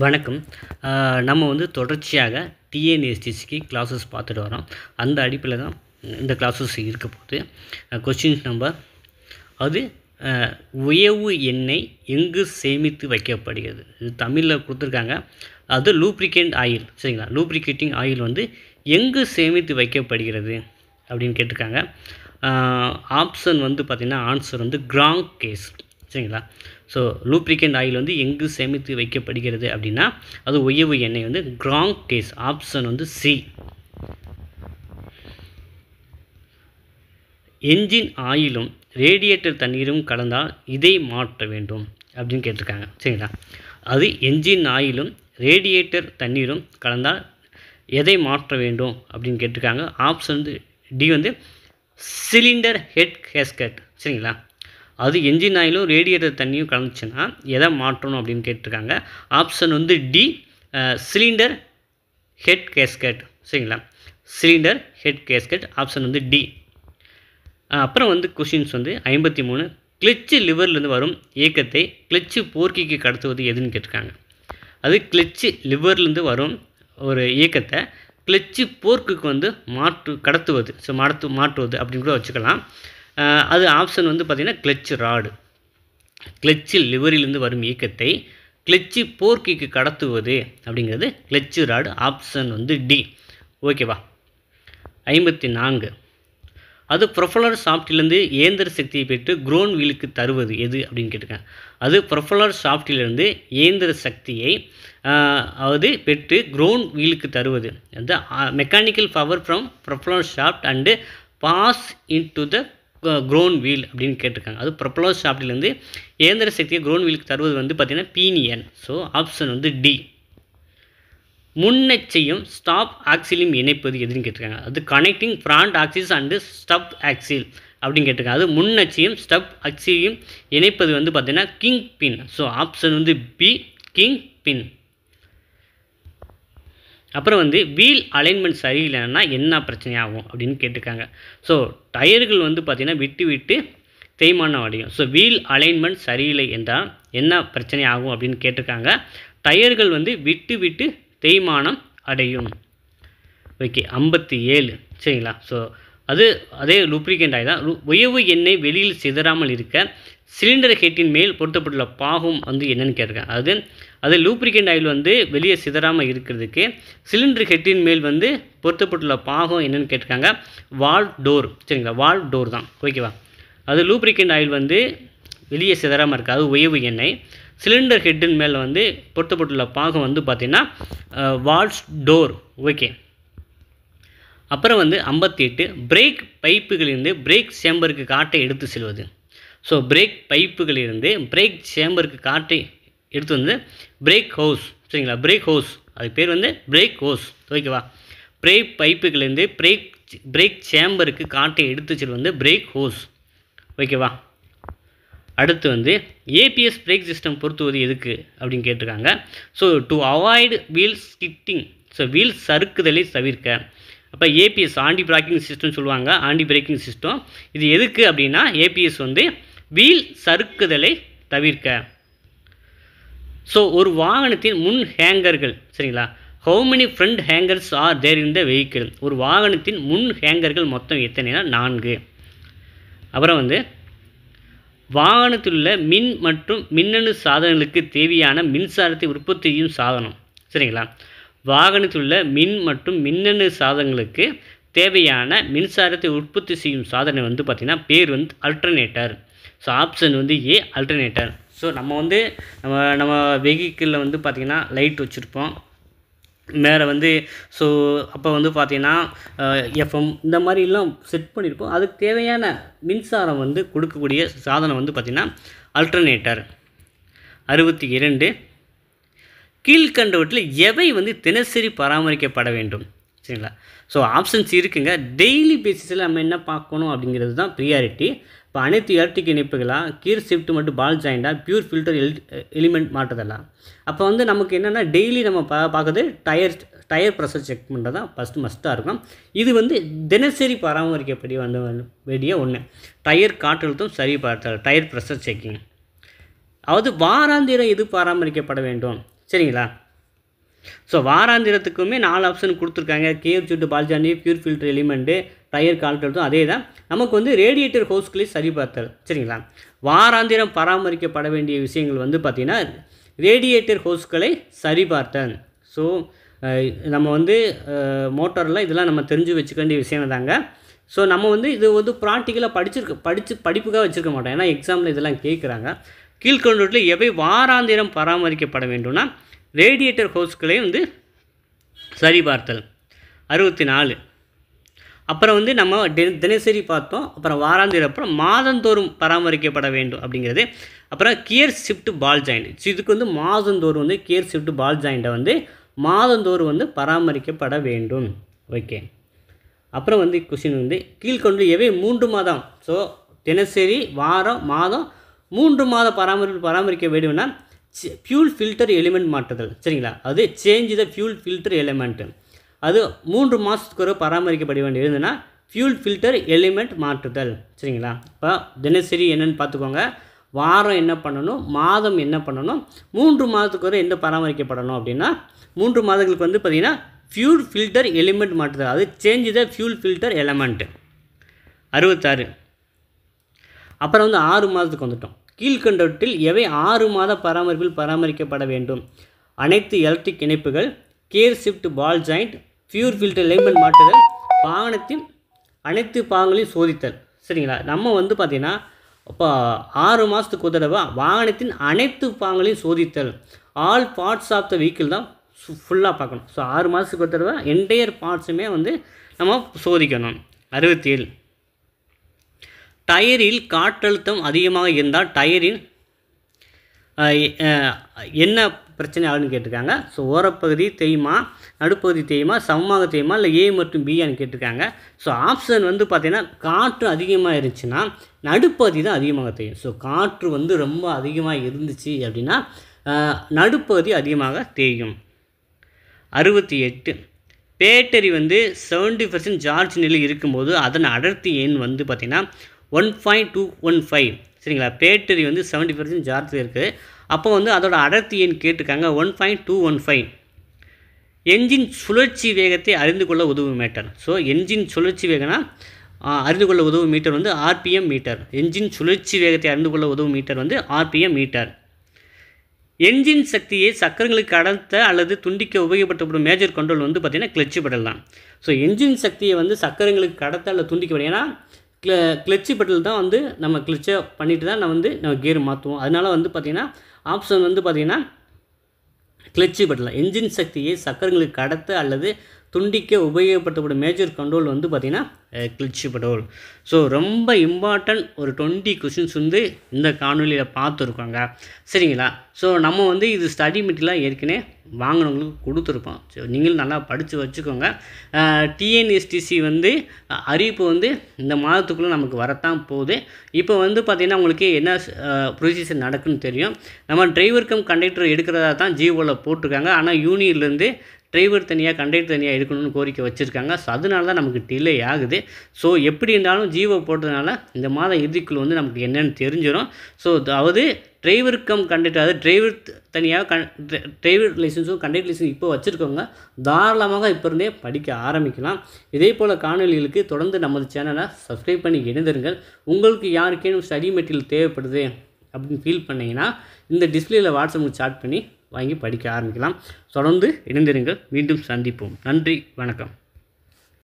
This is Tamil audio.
வணக்கம். நம்ம வந்து தொடர்ச்சியாக டிஎன்எஸ்டிசிக்கு கிளாஸஸ் பார்த்துட்டு வரோம். அந்த அடிப்படையில் தான் இந்த கிளாஸஸ் இருக்க போகுது. கொஸ்டின்ஸ் நம்பர் அது உயவு எண்ணெய் எங்கு சேமித்து வைக்கப்படுகிறது? இது தமிழில் கொடுத்துருக்காங்க. அது லூப்ரிகேண்ட் ஆயில், சரிங்களா? லூப்ரிகேட்டிங் ஆயில் வந்து எங்கு சேமித்து வைக்கப்படுகிறது அப்படின்னு கேட்டிருக்காங்க. ஆப்ஷன் வந்து பார்த்திங்கன்னா ஆன்சர் வந்து கிராங்க் கேஸ், சரிங்களா? ஸோ லூப்ரிகேண்ட் ஆயில் வந்து எங்கு சேமித்து வைக்கப்படுகிறது அப்படின்னா அது உயவு எண்ணெய் வந்து கிராங்க் கேஸ். ஆப்ஷன் வந்து சி. என்ஜின் ஆயிலும் ரேடியேட்டர் தண்ணீரும் கலந்தால் இதை மாற்ற வேண்டும் அப்படின்னு கேட்டிருக்காங்க, சரிங்களா? அது என்ஜின் ஆயிலும் ரேடியேட்டர் தண்ணீரும் கலந்தால் எதை மாற்ற வேண்டும் அப்படின்னு கேட்டிருக்காங்க. ஆப்ஷன் வந்து டி வந்து சிலிண்டர் ஹெட் கேஸ்கட், சரிங்களா? அது என்ஜின் ஆயிலும் ரேடியேட்டர் தண்ணியும் கலந்துச்சுன்னா எதை மாற்றணும் அப்படின்னு கேட்டிருக்காங்க. ஆப்ஷன் வந்து டி சிலிண்டர் ஹெட் கேஸ்கட், சரிங்களா? Cylinder head gasket. ஆப்ஷன் வந்து டி. அப்புறம் வந்து கொஷின்ஸ் வந்து 53 கிளச்சு லிவர்லேருந்து வரும் இயக்கத்தை கிளச்சு போர்க்கிக்கு கடத்துவது எதுன்னு கேட்டிருக்காங்க. அது கிளச்சு லிவர்லேருந்து வரும் ஒரு இயக்கத்தை கிளச்சு போர்க்குக்கு வந்து கடத்துவது, ஸோ மாற்றுவது அப்படின்னு கூட வச்சுக்கலாம். அது ஆப்ஷன் வந்து பார்த்திங்கன்னா கிளச்சு ராடு. கிளச்சு லிவரிலிருந்து வரும் இயக்கத்தை கிளச்சு போர்க்கிக்கு கடத்துவது அப்படிங்கிறது கிளச்சு ராடு. ஆப்ஷன் வந்து டி. ஓகேவா? 54 அது ப்ரொஃபலர் ஷாஃப்டிலிருந்து இயந்திர சக்தியை பெற்று குரோன் வீலுக்கு தருவது எது அப்படின்னு கேட்டிருக்காங்க. அது ப்ரொஃபலர் ஷாஃப்டிலிருந்து இயந்திர சக்தியை அது பெற்று குரோன் வீலுக்கு தருவது அந்த mechanical power from propeller shaft and pass into the crown wheel அப்படின்னு கேட்டிருக்காங்க. அது ப்ரொப்பலர் ஷாஃப்டிலேருந்து இயந்திர சக்தியை குரோன் வீலுக்கு தருவது வந்து பார்த்திங்கன்னா பீனியன். ஸோ ஆப்ஷன் வந்து டி. முன்னெச்சையும் ஸ்டாப் ஆக்சிலும் இணைப்பது எதுன்னு கேட்டிருக்காங்க. அது connecting front axis and stub axial அப்படின்னு கேட்டிருக்காங்க. அது முன்னெச்சையும் ஸ்டப் ஆக்சிலையும் இணைப்பது வந்து பார்த்திங்கன்னா கிங் பின். ஸோ ஆப்ஷன் வந்து பி, கிங் பின். அப்புறம் வந்து வீல் அலைன்மெண்ட் சரியில்லைன்னா என்ன பிரச்சனை ஆகும் அப்படின்னு கேட்டிருக்காங்க. ஸோ டயர்கள் வந்து பார்த்திங்கன்னா விட்டு விட்டு தேய்மானம் அடையும். ஸோ வீல் அலைன்மெண்ட் சரியில்லை என்றால் என்ன பிரச்சனை ஆகும் அப்படின்னு கேட்டிருக்காங்க. டயர்கள் வந்து விட்டு விட்டு தேய்மானம் அடையும். ஓகே, 57, சரிங்களா? ஸோ அதே லூப்ரிகேண்ட் ஆயில் தான். உயவு எண்ணெய் வெளியில் சிதறாமல் இருக்க சிலிண்டர் ஹெட்டின் மேல் பொருத்தப்பட்டுள்ள பாகம் வந்து என்னென்னு கேட்டிருக்காங்க. அது லூப்ரிகேண்ட் ஆயில் வந்து வெளியே சிதறாமல் இருக்கிறதுக்கு சிலிண்டர் ஹெட்டின் மேல் வந்து பொருத்தப்பட்டுள்ள பாகம் என்னென்னு கேட்டிருக்காங்க. வால்வ் டோர், சரிங்களா? வால்வ் டோர் தான். ஓகேவா? அது லூப்ரிகேண்ட் ஆயில் வந்து வெளியே சிதறாமல் இருக்குது, அது உயவு எண்ணெய். சிலிண்டர் ஹெட்டின் மேல் வந்து பொருத்தப்பட்டுள்ள பாகம் வந்து பார்த்திங்கன்னா வால்வ் டோர். ஓகே. அப்புறம் வந்து 58 பிரேக் பைப்புகளிலிருந்து பிரேக் சேம்பருக்கு காற்றை எடுத்து செல்வது. ஸோ பிரேக் பைப்புகளிலிருந்து பிரேக் சேம்பருக்கு காற்றை எடுத்து வந்து பிரேக் ஹோஸ், சரிங்களா? பிரேக் ஹோஸ், அது பேர் வந்து பிரேக் ஹோஸ். ஓகேவா? பிரேக் பைப்புகளிலிருந்து பிரேக் சேம்பருக்கு காற்றை எடுத்து செல்வது வந்து பிரேக் ஹோஸ். ஓகேவா? அடுத்து வந்து ஏபிஎஸ் பிரேக் சிஸ்டம் பொருத்துவது எதுக்கு அப்படின்னு கேட்டிருக்காங்க. So to avoid wheel skidding, so wheel சறுக்குதலை தவிர்க்க. அப்போ ஏபிஎஸ் ஆன்டி பிரேக்கிங் சிஸ்டம் சொல்லுவாங்க, ஆன்டி பிரேக்கிங் சிஸ்டம். இது எதுக்கு அப்படின்னா ஏபிஎஸ் வந்து வீல் சறுக்குதலை தவிர்க்க. ஸோ ஒரு வாகனத்தின் முன் ஹேங்கர்கள், சரிங்களா? How many front hangers are there in the vehicle? ஒரு வாகனத்தின் முன் ஹேங்கர்கள் மொத்தம் எத்தனைனா 4. அப்புறம் வந்து வாகனத்தில் உள்ள மின் மற்றும் மின்னணு சாதனங்களுக்கு தேவையான மின்சாரத்தை உற்பத்தி செய்யும் சாதனம், சரிங்களா? வாகனத்தில் உள்ள மின் மற்றும் மின்னணு சாதனங்களுக்கு தேவையான மின்சாரத்தை உற்பத்தி செய்யும் சாதனம் வந்து பார்த்திங்கன்னா பேர் வந்து அல்டர்னேட்டர். ஸோ ஆப்ஷன் வந்து ஏ, அல்டர்னேட்டர். ஸோ நம்ம வந்து நம்ம வெஹிக்கிளில் வந்து பார்த்திங்கன்னா லைட் வச்சுருப்போம் மேலே வந்து. ஸோ அப்போ வந்து பார்த்திங்கன்னா எஃப்எம் இந்த மாதிரிலாம் செட் பண்ணியிருப்போம். அதுக்கு தேவையான மின்சாரம் வந்து கொடுக்கக்கூடிய சாதனம் வந்து பார்த்திங்கன்னா அல்டர்னேட்டர். 62 கீழ்கண்டவற்றில் எவை வந்து தினசரி பராமரிக்கப்பட வேண்டும், சரிங்களா? ஸோ ஆப்ஷன்ஸ் இருக்குங்க. டெய்லி பேசிஸில் நம்ம என்ன பார்க்கணும் அப்படிங்கிறது தான் ப்ரியாரிட்டி. இப்போ அனைத்து எலக்ட்ரிக் இணைப்புகளாக கீர் ஷிஃப்ட் மற்றும் பால் ஜாயிண்டாக பியூர் ஃபில்டர் எலிமெண்ட் மாற்றுதெல்லாம். அப்போ வந்து நமக்கு என்னென்னா டெய்லி நம்ம பார்க்குறது டயர் ப்ரெஷர் செக் பண்ணுறது தான் மஸ்ட்டாக இருக்கும். இது வந்து தினசரி பராமரிக்கப்பட வேண்டிய ஒன்று. டயர் காற்றழுத்தம் சரி பார்த்தல், டயர் ப்ரெஷர் செக்கிங். அதாவது வாராந்திரம் எது பராமரிக்கப்பட வேண்டும், சரிங்களா? ஸோ வாராந்திரத்துக்குமே 4 ஆப்ஷன் கொடுத்துருக்காங்க. Care seat, ball joint, fuel filter element, tyre கால்குலேட்டரும் அதே தான். நமக்கு வந்து ரேடியேட்டர் ஹோஸ்களை சரிபார்த்தல். சரிங்களா? வாராந்திரம் பராமரிக்கப்பட வேண்டிய விஷயங்கள் வந்து பார்த்திங்கன்னா ரேடியேட்டர் ஹோஸ்களை சரிபார்த்தல். ஸோ நம்ம வந்து மோட்டாரில் இதெல்லாம் நம்ம தெரிஞ்சு வச்சுக்க வேண்டிய விஷயம் தாங்க. ஸோ நம்ம வந்து இது வந்து ப்ராக்டிக்கலாக படிப்புக்காக வச்சுருக்க மாட்டோம். ஏன்னா எக்ஸாமில் இதெல்லாம் கேட்குறாங்க. கீழ்கண்டவற்றில் எவை வாராந்திரம் பராமரிக்கப்பட வேண்டும்னா ரேடியேட்டர் ஹோஸ்களை வந்து சரிபார்த்தல். 64. அப்புறம் வந்து நம்ம தினசரி பார்த்தோம். அப்புறம் வாராந்திரம், அப்புறம் மாதந்தோறும் பராமரிக்கப்பட வேண்டும் அப்படிங்கிறது. அப்புறம் gear shift ball joint. So இதுக்கு வந்து மாதந்தோறும் வந்து கியர் ஷிஃப்ட் பால் ஜாயிண்ட்டை வந்து மாதந்தோறும் வந்து பராமரிக்கப்பட வேண்டும். ஓகே. அப்புறம் வந்து கொஸ்டின் வந்து கீழ்கொண்டு எவை 3 மாதம், ஸோ தினசரி, வாரம், மாதம் 3 மாத பராமரிக்க வேண்டும்னா ஃபியூல் ஃபில்டர் எலிமெண்ட் மாற்றுதல். சரிங்களா? அது change the fuel filter element. அது 3 மாதத்துக்கு ஒரு பராமரிக்கப்பட வேண்டியது இருந்ததுன்னா ஃபியூல் ஃபில்டர் எலிமெண்ட் மாற்றுதல். சரிங்களா? இப்போ தினசரி என்னென்னு பார்த்துக்கோங்க, வாரம் என்ன பண்ணணும், மாதம் என்ன பண்ணணும், 3 மாதத்துக்கு ஒரு எந்த பராமரிக்கப்படணும் அப்படின்னா 3 மாதங்களுக்கு வந்து பார்த்திங்கன்னா ஃபியூல் ஃபில்டர் எலிமெண்ட் மாற்றுதல். அது change the fuel filter element. 66. அப்புறம் வந்து 6 மாதத்துக்கு வந்துட்டோம். கீழ்கண்டவற்றில் எவை 6 மாத பராமரிப்பில் பராமரிக்கப்பட வேண்டும்? அனைத்து எலக்ட்ரிக் இணைப்புகள், gear shift ball joint, fuel filter element மாற்றுதல், வாகனத்தின் அனைத்து பாகங்களையும் சோதித்தல். சரிங்களா? நம்ம வந்து பார்த்திங்கன்னா இப்போ 6 மாதத்துக்கு ஒரு தடவை வாகனத்தின் அனைத்து பாகங்களையும் சோதித்தல், all parts of the vehicle தான் ஃபுல்லாக பார்க்கணும். ஸோ 6 மாதத்துக்கு ஒரு தடவை என்டையர் பார்ட்ஸுமே வந்து நம்ம சோதிக்கணும். 67. டயரில் காற்றழுத்தம் அதிகமாக இருந்தால் டயரின் என்ன பிரச்சனை ஆகுதுன்னு கேட்டிருக்காங்க. ஸோ ஓரப்பகுதி தேய்மா, நடுப்பகுதி தேய்மா, சமமாக தேய்மா, இல்லை ஏ மற்றும் பியான்னு கேட்டிருக்காங்க. ஸோ ஆப்ஷன் வந்து பார்த்திங்கன்னா காற்று அதிகமாக இருந்துச்சுன்னா நடுப்பகுதி தான் அதிகமாக தேயும். ஸோ காற்று வந்து ரொம்ப அதிகமாக இருந்துச்சு அப்படின்னா நடுப்பகுதி அதிகமாக தேயும். 68. பேட்டரி வந்து 70% சார்ஜ் நிலையில் இருக்கும்போது அதன் அடர்த்தி எண் வந்து பார்த்திங்கன்னா 1.215. சரிங்களா? பேட்டரி வந்து 70% சார்ஜில் இருக்குது. அப்போ வந்து அதோட அடர்த்தி எண் கேட்டிருக்காங்க 1.215. என்ஜின் சுழற்சி வேகத்தை அறிந்து கொள்ள உதவும் மீட்டர். ஸோ என்ஜின் சுழற்சி வேகம்னா அறிந்து கொள்ள உதவும் மீட்டர் வந்து ஆர்பிஎம் மீட்டர். என்ஜின் சுழற்சி வேகத்தை அறிந்து கொள்ள உதவும் மீட்டர் வந்து ஆர்பிஎம் மீட்டர். என்ஜின் சக்தியை சக்கரங்களுக்கு கடத்த அல்லது துண்டிக்க உபயோகப்படுத்தப்படும் மேஜர் கண்ட்ரோல் வந்து பார்த்திங்கன்னா கிளட்சி பெடல் தான். ஸோ என்ஜின் சக்தியை வந்து சக்கரங்களுக்கு கடத்த அல்லது துண்டிக்க, ஏன்னா கிளட்சி பெடல் தான் வந்து நம்ம கிளட்சை பண்ணிட்டு தான் நம்ம கியர் மாற்றுவோம். அதனால் வந்து பார்த்திங்கன்னா ஆப்ஷன் வந்து பார்த்திங்கன்னா கிளட்சி பெடல். என்ஜின் சக்தியை சக்கரங்களுக்கு கடத்த அல்லது துண்டிக்க உபயோகப்படுத்தப்படும் மேஜர் கண்ட்ரோல் வந்து பார்த்திங்கன்னா கிளட்சி பெடல். ஸோ ரொம்ப இம்பார்ட்டன்ட் ஒரு 20 கொஷின்ஸ் வந்து இந்த காணொலியில் பார்த்துருக்கோங்க. சரிங்களா? ஸோ நம்ம வந்து இது ஸ்டடி மெட்டீரியலாக ஏற்கனவே வாங்கினவங்களுக்கு கொடுத்துருப்போம். ஸோ நீங்களும் நல்லா படித்து வச்சுக்கோங்க. டிஎன்எஸ்டிசி வந்து அறிவிப்பு வந்து இந்த மாதத்துக்குள்ளே நமக்கு வரத்தான் போகுது. இப்போ வந்து பார்த்திங்கன்னா உங்களுக்கு என்ன ப்ரொசீஜர் நடக்குன்னு தெரியும். நம்ம டிரைவர் கம் கண்டக்டர் எடுக்கிறதா தான் ஜிஓவில் போட்டிருக்காங்க. ஆனால் யூனியன்லேருந்து டிரைவர் தனியாக கண்டக்டர் தனியாக எடுக்கணும்னு கோரிக்கை வச்சுருக்காங்க. ஸோ அதனால தான் நமக்கு டிலே ஆகுது. ஸோ எப்படி இருந்தாலும் ஜிஓ போட்டதுனால இந்த மாதம் இறுதிக்குள் வந்து நமக்கு என்னென்னு தெரிஞ்சிடும். ஸோ அதாவது டிரைவர் கம் கண்டக்டர், அதாவது டிரைவர் தனியாக டிரைவர் லைசன்ஸும் கண்டக்டர் லைசன்ஸ் இப்போ வச்சுருக்கவங்க தாராளமாக இப்போ இருந்தே படிக்க ஆரம்பிக்கலாம். இதே போல் காணொலிகளுக்கு தொடர்ந்து நமது சேனலை சப்ஸ்கிரைப் பண்ணி இணைந்திருங்கள். உங்களுக்கு யாருக்கேனும் ஸ்டடி மெட்டீரியல் தேவைப்படுது அப்படின்னு ஃபீல் பண்ணிங்கன்னா இந்த டிஸ்பிளேயில் வாட்ஸ்அப்புக்கு சாட் பண்ணி வாங்கி படிக்க ஆரம்பிக்கலாம். தொடர்ந்து இணைந்திருங்கள். மீண்டும் சந்திப்போம். நன்றி, வணக்கம்.